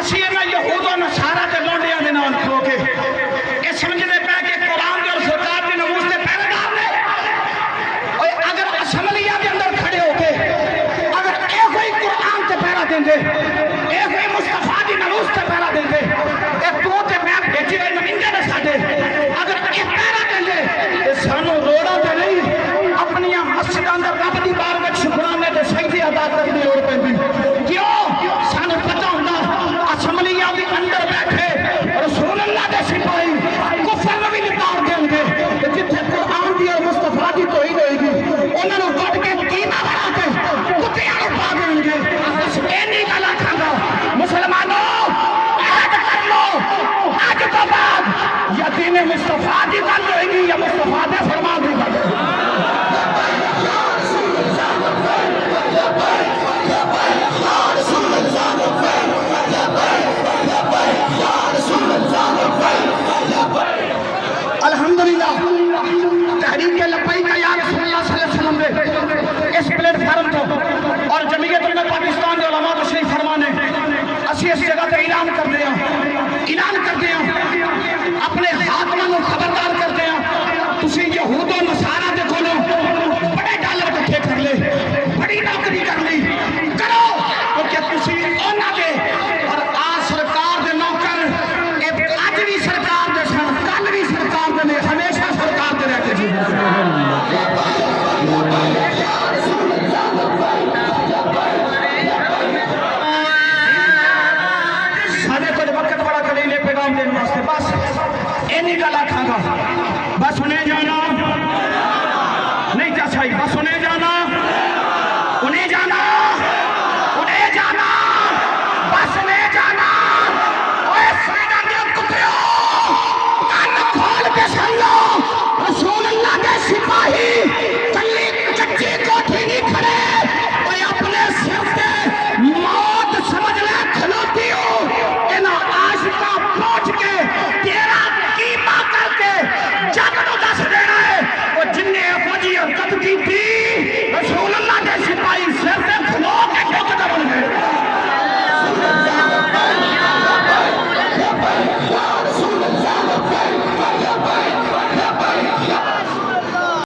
اسی انہاں یہود و نصارا تے لونڈیاں دے نال کھلو کے اے سمجھنے پے کہ قرآن دے اور سرکار دے ناموس دے پہرے دار نے. اور اگر اسمبلیاں دے اندر کھڑے ہو کے اگر اے کوئی قرآن تے پہرا دیں دے, اے کوئی مصطفیٰ دی ناموس تے پہرا دیں دے, اے تو تے میں بھیجے ہوئے نمائندے نے ساڈے اگر اے پہرا دیں دے تے سانو روڑاں تے نہیں اپنی مسجداں اندر رب دی بارگاہ شکرانے تے سجدے ادا کرنے دی لوڑ پیندی. کیوں سانو پتہ ہوندا اسمبلیاں دے اندر بیٹھے رسول اللہ دے سپاہی کفر نوں وی نکال دیں گے تے جتھے قرآن دی اور مصطفیٰ دی توہین ہوئے گی انہاں نوں کٹ کے قیمہ بنا کے کتیاں نوں پا دیں گے. بس اینی گل آکھاں گا مسلمانوں عہد کر لو اج تو بعد یا دین مصطفیٰ دی گل ہوئے گی یا مصطفیٰ دے فرمان دی گل. الحمدللہ تحریک لبیک یا رسول اللہ صلی اللہ علیہ وسلم دے اس پلیٹ فارم تو اور جمعیت میں پاکستان دے علماء تشریف فرمانے اسی اس جگہ تے اعلان کر دیا اپنے حاکماں نوں خبردار کر دیا تسی یہود و نصارا دے کولوں بڑے ڈالر اکٹھے کر لے, بڑی نوکری کر لی کرو کیونکہ تسی انہاں دے اور آ سرکار دے نوکر اج بھی سرکار دے سن کل بھی سرکار دے نے ہمیشہ سرکار دے رہ کے جی. سارے کچھ وقت بڑا کلیلے پیغام دینے واسطے بس اینی گل